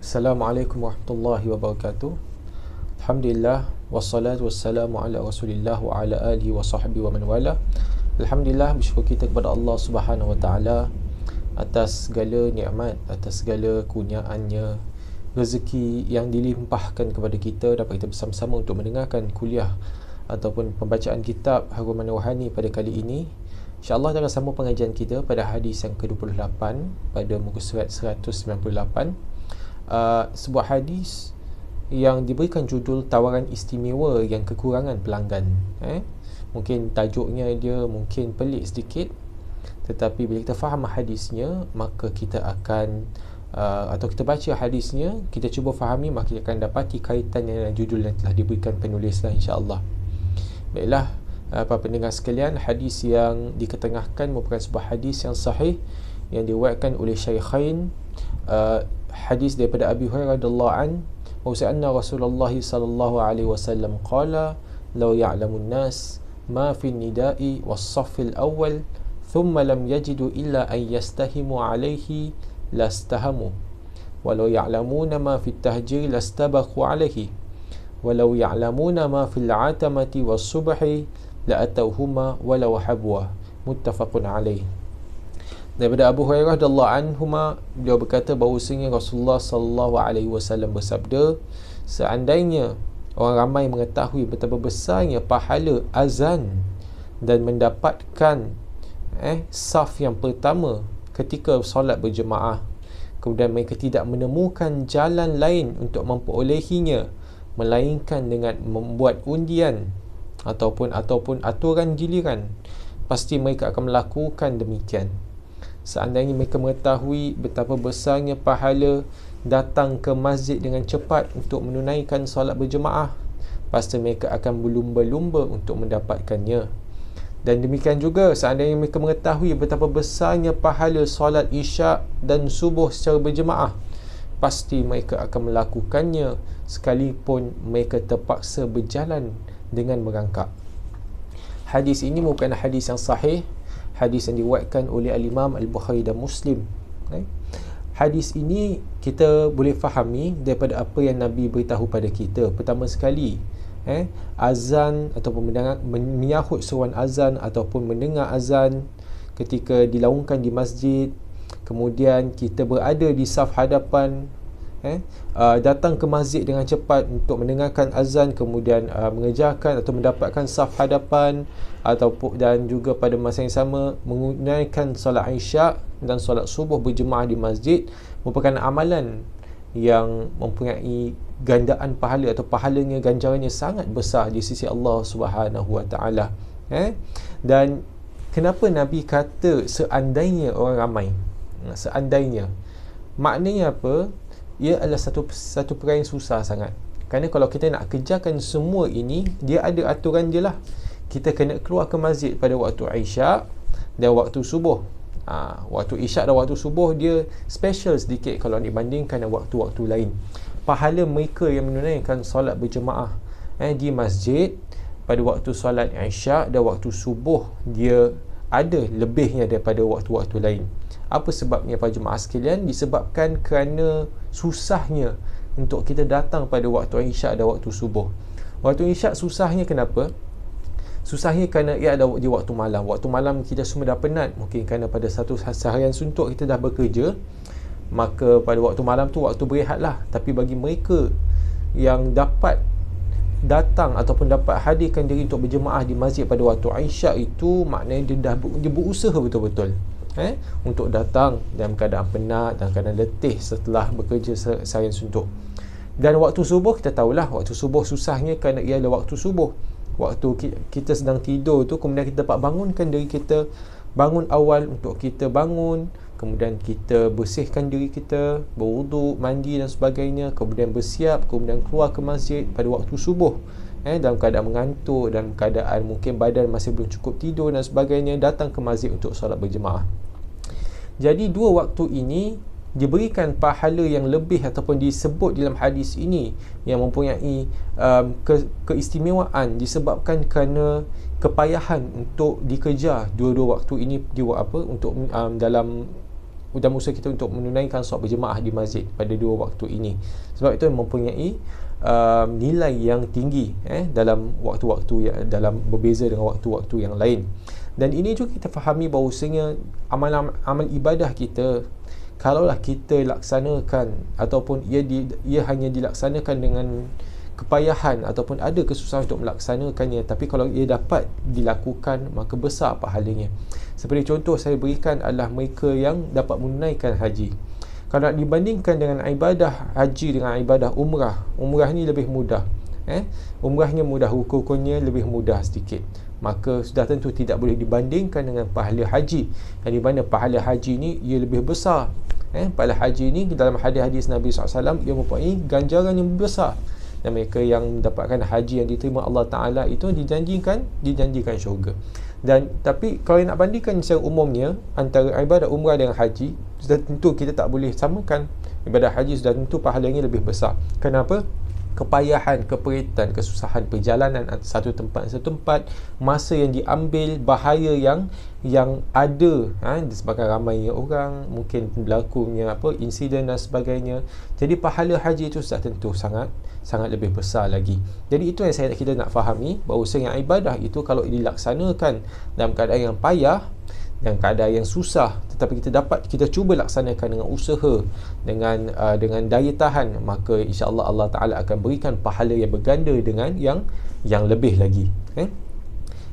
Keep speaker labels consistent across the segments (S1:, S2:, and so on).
S1: Assalamualaikum warahmatullahi wabarakatuh. Alhamdulillah wassalatu wassalamu ala Rasulillah wa ala alihi wa sahbihi wa man wala. Alhamdulillah, bersyukur kita kepada Allah Subhanahu wa taala atas segala nikmat, atas segala kurniaannya, rezeki yang dilimpahkan kepada kita dapat kita bersama-sama untuk mendengarkan kuliah ataupun pembacaan kitab Haruman Rohani pada kali ini. InsyaAllah kita akan sambung pengajian kita pada hadis yang ke-28 pada muka surat 198. Sebuah hadis yang diberikan judul tawaran istimewa yang kekurangan pelanggan. Mungkin tajuknya dia mungkin pelik sedikit, tetapi bila kita faham hadisnya, maka kita akan atau kita baca hadisnya, kita cuba fahami, maka kita akan dapati kaitannya dengan judul yang telah diberikan penulis insya-Allah. Baiklah, para pendengar sekalian, hadis yang diketengahkan merupakan sebuah hadis yang sahih yang diriwayatkan oleh Syaikhain. Hadis daripada Abi Hurairah radhiyallahu an, anna Rasulullah sallallahu alaihi wasallam qala law ya'lamun nas ma fi nida'i was-saff al-awwal thumma lam yajidu illa an yastahimu alaihi lastahamu walau ya'lamuna ma fi at-tahjir lastabaqu alaihi walau ya'lamuna ma fi al-'atamati was-subhi la'atawhuma walau habwa. Muttafaqun alaih. Daripada Abu Hurairah radhiyallahu anhuma, beliau berkata bahawasanya Rasulullah sallallahu alaihi wasallam bersabda, seandainya orang ramai mengetahui betapa besarnya pahala azan dan mendapatkan saf yang pertama ketika solat berjemaah, kemudian mereka tidak menemukan jalan lain untuk memperolehinya melainkan dengan membuat undian ataupun aturan giliran, pasti mereka akan melakukan demikian. Seandainya mereka mengetahui betapa besarnya pahala datang ke masjid dengan cepat untuk menunaikan solat berjemaah, pasti mereka akan berlumba-lumba untuk mendapatkannya. Dan demikian juga seandainya mereka mengetahui betapa besarnya pahala solat isyak dan subuh secara berjemaah, pasti mereka akan melakukannya sekalipun mereka terpaksa berjalan dengan merangkak. Hadis ini merupakan hadis yang sahih, hadis yang diriwayatkan oleh Al-Imam Al-Bukhari dan Muslim. Hadis ini kita boleh fahami daripada apa yang Nabi beritahu pada kita. Pertama sekali, azan ataupun menyahut seruan azan ataupun mendengar azan ketika dilaungkan di masjid, kemudian kita berada di saf hadapan, datang ke masjid dengan cepat untuk mendengarkan azan, kemudian mengejarkan atau mendapatkan saf hadapan, ataupun dan juga pada masa yang sama menunaikan solat isyak dan solat subuh berjemaah di masjid, merupakan amalan yang mempunyai gandaan pahala atau pahalanya, ganjarannya sangat besar di sisi Allah Subhanahu wa taala. Dan kenapa Nabi kata seandainya orang ramai? Seandainya, maknanya apa? Ia adalah satu perkara yang susah sangat. Kerana kalau kita nak kerjakan semua ini, dia ada aturan je lah. Kita kena keluar ke masjid pada waktu isyak dan waktu subuh. Waktu isyak dan waktu subuh dia special sedikit kalau dibandingkan dengan waktu-waktu lain. Pahala mereka yang menunaikan solat berjemaah di masjid pada waktu solat isyak dan waktu subuh, dia ada lebihnya daripada waktu-waktu lain. Apa sebabnya para jemaah sekalian? Disebabkan kerana susahnya untuk kita datang pada waktu isyak dan waktu subuh. Waktu isyak susahnya kenapa? Susahnya kerana ia ada di waktu malam. Waktu malam kita semua dah penat, mungkin kerana pada satu seharian suntuk kita dah bekerja, maka pada waktu malam tu waktu berehat lah. Tapi bagi mereka yang dapat datang ataupun dapat hadirkan diri untuk berjemaah di masjid pada waktu isyak itu, maknanya dia berusaha betul-betul untuk datang dalam keadaan penat dan keadaan letih setelah bekerja seharian suntuk. Dan waktu subuh kita tahulah, waktu subuh susahnya kerana ia adalah waktu subuh, waktu kita sedang tidur tu, kemudian kita dapat bangunkan diri kita, bangun awal untuk kita bangun, kemudian kita bersihkan diri kita, berwuduk, mandi dan sebagainya, kemudian bersiap, kemudian keluar ke masjid pada waktu subuh, dalam keadaan mengantuk, dalam keadaan mungkin badan masih belum cukup tidur dan sebagainya, datang ke masjid untuk solat berjemaah. Jadi dua waktu ini diberikan pahala yang lebih ataupun disebut dalam hadis ini yang mempunyai keistimewaan disebabkan kerana kepayahan untuk dikejar dua-dua waktu ini untuk dalam dalam usaha kita untuk menunaikan solat berjemaah di masjid pada dua waktu ini. Sebab itu mempunyai nilai yang tinggi dalam waktu-waktu yang dalam berbeza dengan waktu-waktu yang lain. Dan ini juga kita fahami bahawasanya amal ibadah kita, kalaulah kita laksanakan ataupun ia hanya dilaksanakan dengan kepayahan ataupun ada kesusahan untuk melaksanakannya, tapi kalau ia dapat dilakukan maka besar pahalanya. Seperti contoh saya berikan adalah mereka yang dapat menunaikan haji. Kalau nak dibandingkan dengan ibadah haji dengan ibadah umrah ni lebih mudah. Umrahnya mudah, rukun-rukunnya lebih mudah sedikit, maka sudah tentu tidak boleh dibandingkan dengan pahala haji, yang di mana pahala haji ni ia lebih besar. Pahala haji ni dalam hadis-hadis Nabi SAW ia mempunyai ganjaran yang besar, dan mereka yang mendapatkan haji yang diterima Allah Ta'ala itu dijanjikan syurga. Dan tapi kalau nak bandingkan secara umumnya antara ibadah umrah dengan haji, sudah tentu kita tak boleh samakan. Ibadah haji sudah tentu pahalanya lebih besar. Kenapa? Kepayahan, keperitan, kesusahan perjalanan satu tempat ke satu tempat, masa yang diambil, bahaya yang ada disebabkan ramainya orang, mungkin berlakunya insiden dan sebagainya. Jadi pahala haji itu sudah tentu sangat lebih besar lagi. Jadi itu yang kita nak fahami, bahawa ibadah itu kalau dilaksanakan dalam keadaan yang payah, dalam keadaan yang susah, tetapi kita cuba laksanakan dengan usaha, dengan daya tahan, maka insya-Allah Allah Taala akan berikan pahala yang berganda dengan yang lebih lagi.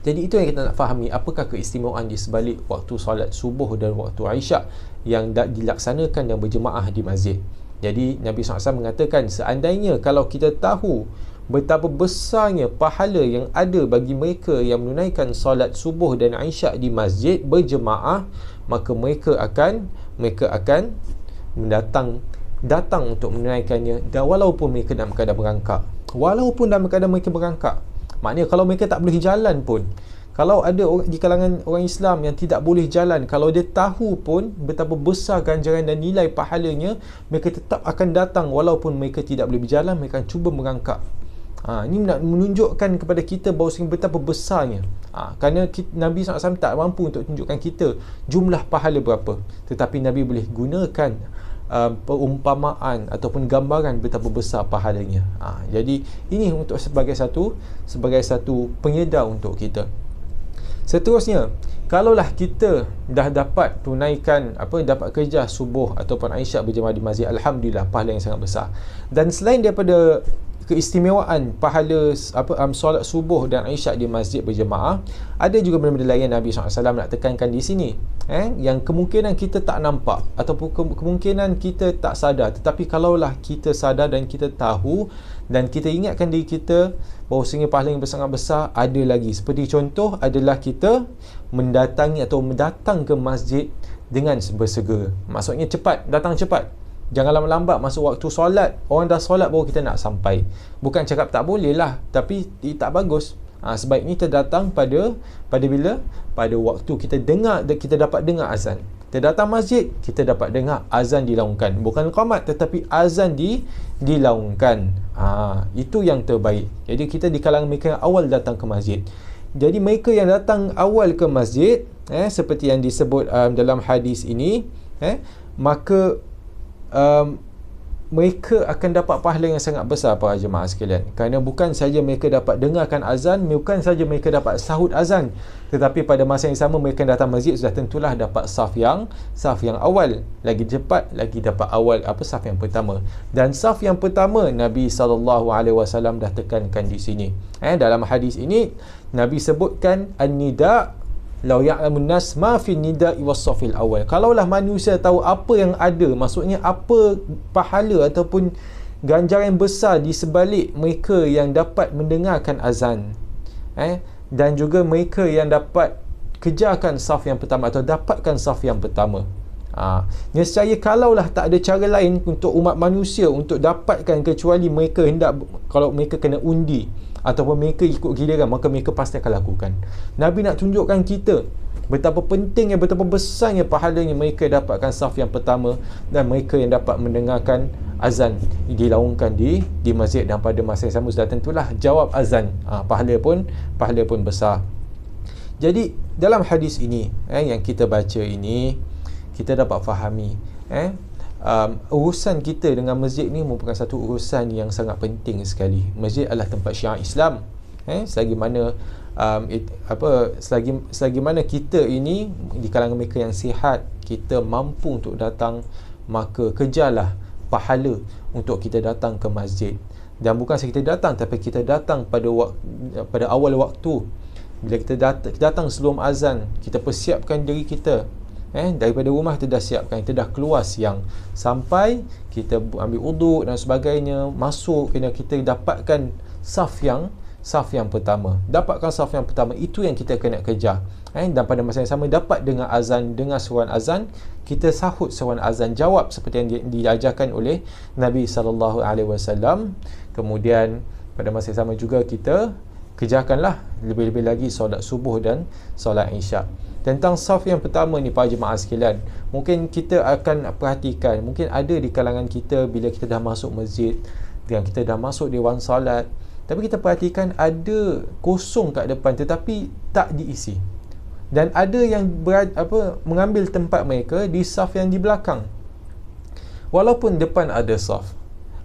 S1: Jadi itu yang kita nak fahami, apakah keistimewaan di sebalik waktu solat subuh dan waktu Isyak yang dilaksanakan dan berjemaah di masjid. Jadi Nabi SAW mengatakan, seandainya kalau kita tahu betapa besarnya pahala yang ada bagi mereka yang menunaikan solat subuh dan Isyak di masjid berjemaah, maka mereka akan datang untuk menunaikannya, dan walaupun mereka dalam keadaan merangkak, maknanya kalau mereka tak boleh jalan pun, kalau ada di kalangan orang Islam yang tidak boleh jalan, kalau dia tahu pun betapa besar ganjaran dan nilai pahalanya, mereka tetap akan datang walaupun mereka tidak boleh berjalan, mereka akan cuba merangkak. Ini nak menunjukkan kepada kita bahawa betapa besarnya. Kerana Nabi SAW tak mampu untuk tunjukkan kita jumlah pahala berapa, tetapi Nabi boleh gunakan perumpamaan ataupun gambaran betapa besar pahalanya. Jadi ini untuk sebagai satu penyedar untuk kita. Seterusnya, kalaulah kita dah dapat tunaikan dapat kerja subuh ataupun Isyak berjemaah di masjid, alhamdulillah, pahala yang sangat besar. Dan selain daripada keistimewaan pahala solat subuh dan Isyak di masjid berjemaah, ada juga benda-benda lain Nabi SAW nak tekankan di sini, yang kemungkinan kita tak nampak ataupun kemungkinan kita tak sadar, tetapi kalaulah kita sadar dan kita tahu dan kita ingatkan diri kita bahawasanya pahala yang sangat besar, ada lagi. Seperti contoh adalah kita datang ke masjid dengan bersegera. Maksudnya datang cepat. Jangan lambat-lambat masuk waktu solat, orang dah solat baru kita nak sampai. Bukan cakap tak boleh lah, tapi tak bagus. Sebaiknya kita datang pada bila? Pada waktu kita dapat dengar azan. Kita datang masjid, kita dapat dengar azan dilaungkan. Bukan qamat, tetapi azan dilaungkan. Itu yang terbaik. Jadi kita di kalangan mereka yang awal datang ke masjid. Jadi mereka yang datang awal ke masjid, seperti yang disebut dalam hadis ini, maka mereka akan dapat pahala yang sangat besar para jemaah sekalian. Kerana bukan saja mereka dapat dengarkan azan, bukan saja mereka dapat sahut azan, tetapi pada masa yang sama mereka datang masjid sudah tentulah dapat saf yang awal. Lagi cepat lagi dapat awal saf yang pertama. Dan saf yang pertama Nabi SAW dah tekankan di sini. Dalam hadis ini Nabi sebutkan an-nida' law ya'lamun nas ma fi nida'i was-safil awal. Kalaulah manusia tahu apa yang ada, maksudnya apa pahala ataupun ganjaran besar di sebalik mereka yang dapat mendengarkan azan, dan juga mereka yang dapat kejarkan saf yang pertama atau dapatkan saf yang pertama. Nescaya kalaulah tak ada cara lain untuk umat manusia untuk dapatkan kecuali mereka kalau mereka kena undi ataupun mereka ikut giliran, maka mereka pasti akan lakukan. Nabi nak tunjukkan kita betapa pentingnya, betapa besarnya pahalanya mereka dapatkan saf yang pertama dan mereka yang dapat mendengarkan azan dilaungkan di masjid, dan pada masa yang sama sudah tentulah jawab azan, pahala pun besar. Jadi dalam hadis ini yang kita baca ini, kita dapat fahami urusan kita dengan masjid ni merupakan satu urusan yang sangat penting sekali. Masjid adalah tempat syiar Islam. Selagi mana selagi mana kita ini di kalangan mereka yang sihat, kita mampu untuk datang, maka kejarlah pahala untuk kita datang ke masjid. Dan bukan sahaja kita datang, tapi kita datang pada awal waktu. Bila kita datang sebelum azan, kita persiapkan diri kita. Daripada rumah kita dah siapkan, kita dah keluar siang, sampai kita ambil uduk dan sebagainya, masuk, kena kita dapatkan saf yang pertama. Dapatkan saf yang pertama, itu yang kita kena kejar. Dan pada masa yang sama dapat dengar azan, dengar seruan azan, kita sahut seruan azan, jawab seperti yang diajarkan oleh Nabi SAW. Kemudian pada masa yang sama juga kita kejarkanlah lebih-lebih lagi solat subuh dan solat isyak. Tentang saf yang pertama ni para jemaah sekalian, mungkin kita akan perhatikan, mungkin ada di kalangan kita bila kita dah masuk masjid dan kita dah masuk dewan salat, tapi kita perhatikan ada kosong kat depan tetapi tak diisi. Dan ada yang mengambil tempat mereka di saf yang di belakang, walaupun depan ada saf.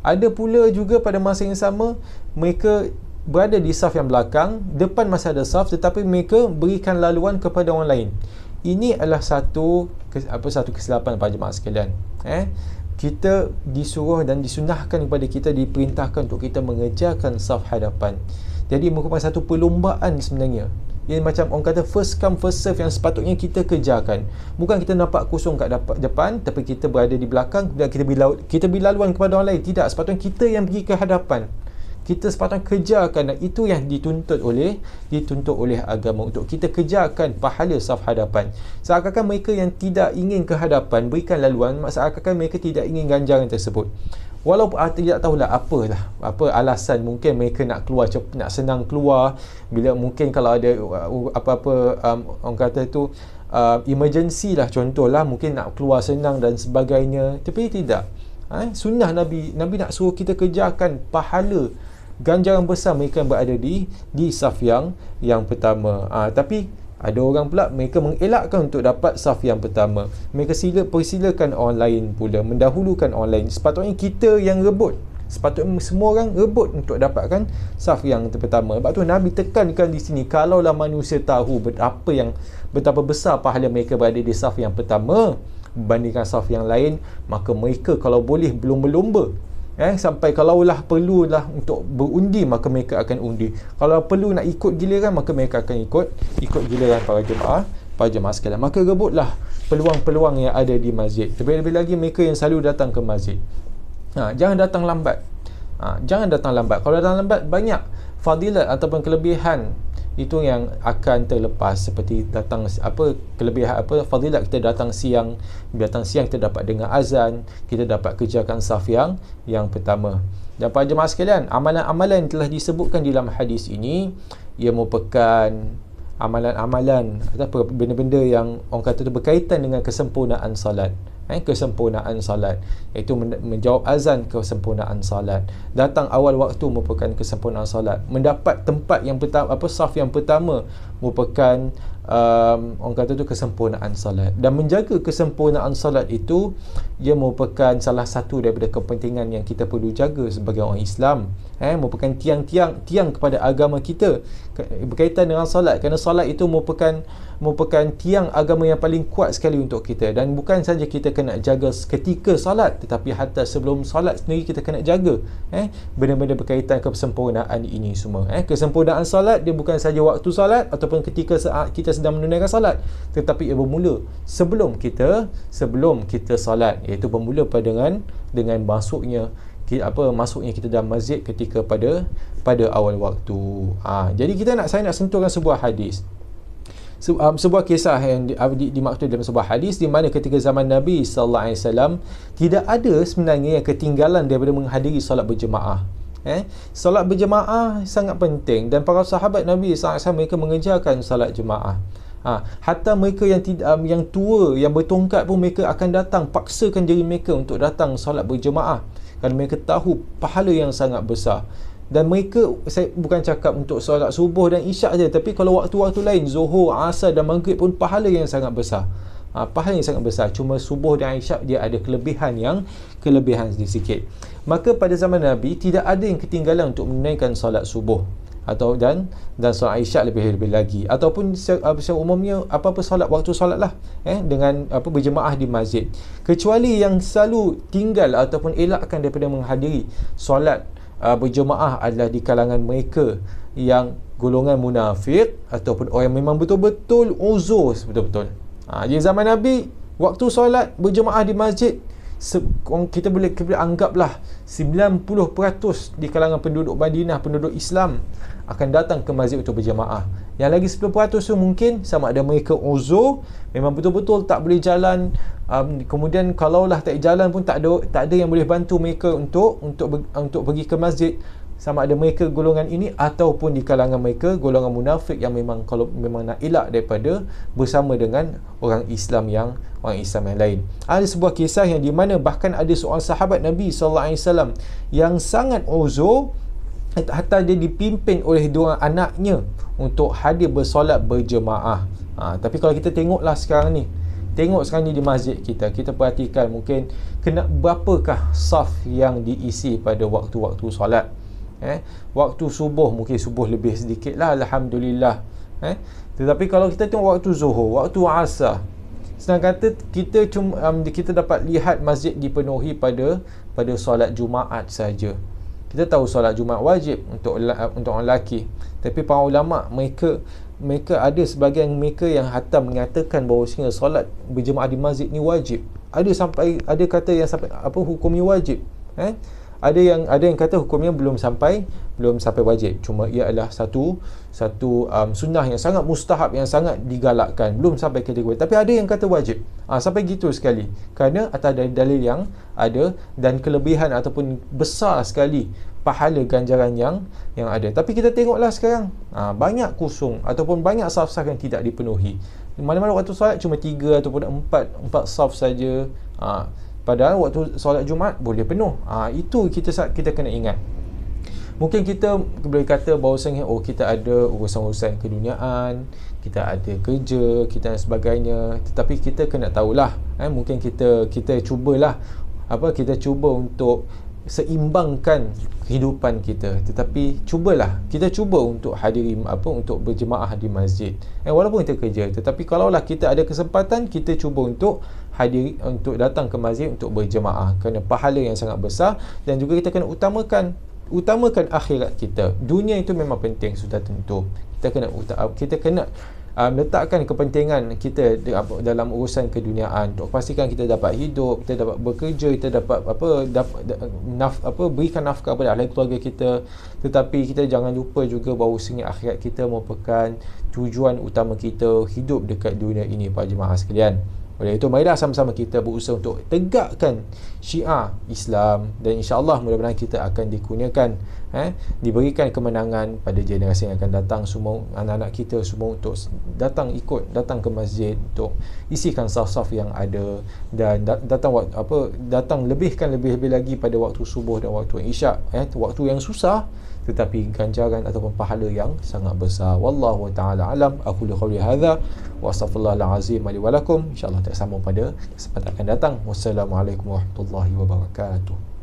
S1: Ada pula juga pada masa yang sama mereka berada di saf yang belakang, depan masih ada saf, tetapi mereka berikan laluan kepada orang lain. Ini adalah satu kesilapan para jemaah sekalian. Kita disuruh dan disunahkan kepada kita, diperintahkan untuk kita mengejarkan saf hadapan. Jadi merupakan satu perlombaan sebenarnya. Ia macam orang kata first come first serve yang sepatutnya kita kejarkan. Bukan kita nampak kosong kat depan, tapi kita berada di belakang dan kita beri laluan kepada orang lain. Tidak, sepatutnya kita yang pergi ke hadapan. Kita sepatutnya kejarkan, dan itu yang dituntut oleh agama, untuk kita kejarkan pahala saf hadapan. Seakan-akan mereka yang tidak ingin ke hadapan berikan laluan, seakan-akan mereka tidak ingin ganjaran tersebut. Walaupun tidak tahulah apa alasan, mungkin mereka nak keluar nak senang keluar, bila mungkin kalau ada orang kata tu emergency lah, contohlah mungkin nak keluar senang dan sebagainya. Tapi tidak, sunnah Nabi nak suruh kita kejarkan pahala, ganjaran besar mereka yang berada di saf yang pertama. Tapi ada orang pula mereka mengelakkan untuk dapat saf yang pertama. Mereka persilakan orang lain pula, mendahulukan orang lain. Sepatutnya kita yang rebut, sepatutnya semua orang rebut untuk dapatkan saf yang pertama. Sebab tu Nabi tekankan di sini, kalaulah manusia tahu betapa besar pahala mereka berada di saf yang pertama berbandingkan saf yang lain, maka mereka kalau boleh berlomba-lomba, sampai kalaulah perlulah untuk berundi, maka mereka akan undi. Kalau perlu nak ikut giliran, maka mereka akan ikut giliran para jemaah sekalian. Maka rebutlah peluang-peluang yang ada di masjid. Lebih-lebih lagi mereka yang selalu datang ke masjid. Jangan datang lambat. Kalau datang lambat, banyak fadilat ataupun kelebihan itu yang akan terlepas, seperti datang kelebihan fadilat kita datang siang. Bila datang siang kita dapat dengar azan, kita dapat kerjakan saf yang pertama. Dan para jemaah sekalian, amalan-amalan yang telah disebutkan dalam hadis ini, ia merupakan amalan-amalan atau benda-benda yang orang kata itu berkaitan dengan kesempurnaan salat. Kesempurnaan salat, iaitu menjawab azan, kesempurnaan salat, datang awal waktu merupakan kesempurnaan salat, mendapat tempat yang pertama, saf yang pertama merupakan orang kata itu kesempurnaan salat. Dan menjaga kesempurnaan salat itu, ia merupakan salah satu daripada kepentingan yang kita perlu jaga sebagai orang Islam. Merupakan tiang kepada agama kita berkaitan dengan salat, kerana salat itu merupakan tiang agama yang paling kuat sekali untuk kita. Dan bukan saja kita kena jaga ketika salat, tetapi hatta sebelum salat sendiri kita kena jaga benda-benda berkaitan kesempurnaan ini semua. Kesempurnaan salat dia bukan saja waktu salat ataupun ketika saat kita sedang menunaikan salat, tetapi ia bermula sebelum kita salat, iaitu bermula dengan masuknya kita dalam masjid ketika pada awal waktu. Jadi saya nak sentuhkan sebuah hadis, sebuah kisah yang dimaksud dalam sebuah hadis, di mana ketika zaman Nabi sallallahu alaihi wasallam tidak ada sebenarnya yang ketinggalan daripada menghadiri solat berjemaah. Solat berjemaah sangat penting, dan para sahabat Nabi sallallahu alaihi wasallam mereka mengejarkan solat jemaah. Hatta mereka yang tua, yang bertongkat pun, mereka akan datang, paksakan diri mereka untuk datang solat berjemaah, kerana mereka tahu pahala yang sangat besar. Dan mereka, saya bukan cakap untuk solat subuh dan isyak saja, tapi kalau waktu-waktu lain, zuhur, asar dan maghrib pun pahala yang sangat besar. pahala yang sangat besar. Cuma subuh dan isyak dia ada kelebihan sedikit. Maka pada zaman Nabi tidak ada yang ketinggalan untuk menunaikan solat subuh atau dan solat isyak lebih lagi, ataupun secara umumnya apa-apa solat, waktu solat lah dengan berjemaah di masjid, kecuali yang selalu tinggal ataupun elakkan daripada menghadiri solat berjemaah adalah di kalangan mereka yang golongan munafik ataupun orang yang memang betul-betul uzur betul-betul. Di zaman Nabi waktu solat berjemaah di masjid, kita boleh anggaplah 90% di kalangan penduduk Madinah, penduduk Islam akan datang ke masjid untuk berjemaah. Yang lagi 10% tu mungkin sama ada mereka uzur, memang betul-betul tak boleh jalan, kemudian kalaulah tak jalan pun tak ada yang boleh bantu mereka untuk pergi ke masjid, sama ada mereka golongan ini ataupun di kalangan mereka golongan munafik yang memang nak elak daripada bersama dengan orang Islam yang lain. Ada sebuah kisah yang di mana bahkan ada seorang sahabat Nabi SAW yang sangat uzur, hatta dia dipimpin oleh dua anaknya untuk hadir bersolat berjemaah. Tapi kalau kita tengok sekarang ni di masjid kita perhatikan mungkin berapakah saf yang diisi pada waktu-waktu solat. Waktu subuh mungkin subuh lebih sedikit lah, Alhamdulillah. Tetapi kalau kita tengok waktu zuhur, waktu asar, senang kata kita dapat lihat masjid dipenuhi pada solat Jumaat saja. Kita tahu solat Jumaat wajib untuk orang lelaki, tapi para ulama mereka ada sebahagian mereka yang hatta mengatakan bahawa solat berjemaah di masjid ni wajib. Ada kata yang sampai hukumnya wajib. Ada yang kata hukumnya belum sampai wajib, cuma ia adalah satu sunnah yang sangat mustahab, yang sangat digalakkan, belum sampai kategori. Tapi ada yang kata wajib, sampai gitu sekali, kerana atas dalil yang ada dan kelebihan ataupun besar sekali pahala ganjaran yang ada. Tapi kita tengoklah sekarang banyak kosong ataupun banyak saf-saf yang tidak dipenuhi. Mana-mana waktu solat cuma 3 ataupun 4 saf saja. Padahal waktu solat Jumaat boleh penuh. Itu kita kena ingat. Mungkin kita boleh kata bahawasanya kita ada urusan-urusan keduniaan, kita ada kerja, kita dan sebagainya. Tetapi kita kena tahulah, mungkin kita cubalah kita cuba untuk seimbangkan kehidupan kita. Tetapi kita cuba untuk hadiri untuk berjemaah di masjid. Walaupun kita kerja, tetapi kalaulah kita ada kesempatan, kita cuba untuk hadiri, untuk datang ke masjid untuk berjemaah, kerana pahala yang sangat besar. Dan juga kita kena utamakan akhirat kita. Dunia itu memang penting, sudah tentu. Kita kena letakkan kepentingan kita dalam urusan keduniaan untuk pastikan kita dapat hidup, kita dapat bekerja, kita dapat berikan nafkah kepada ahli keluarga kita. Tetapi kita jangan lupa juga bahawa akhirat kita merupakan tujuan utama kita hidup dekat dunia ini, para jemaah sekalian. Oleh itu, marilah sama-sama kita berusaha untuk tegakkan syiar Islam, dan insya-Allah mudah-mudahan kita akan dikurniakan diberikan kemenangan pada generasi yang akan datang, semua anak-anak kita semua untuk datang ke masjid untuk isikan saf-saf yang ada, dan datang lebihkan lebih lagi pada waktu subuh dan waktu isyak, waktu yang susah tetapi ganjaran ataupun pahala yang sangat besar. Wallahu taala alam. Aku qouli hadza wa astaghfirullahal azim li wa lakum. Insya-Allah kita sambung pada kesempatan akan datang. Wassalamualaikum warahmatullahi wabarakatuh.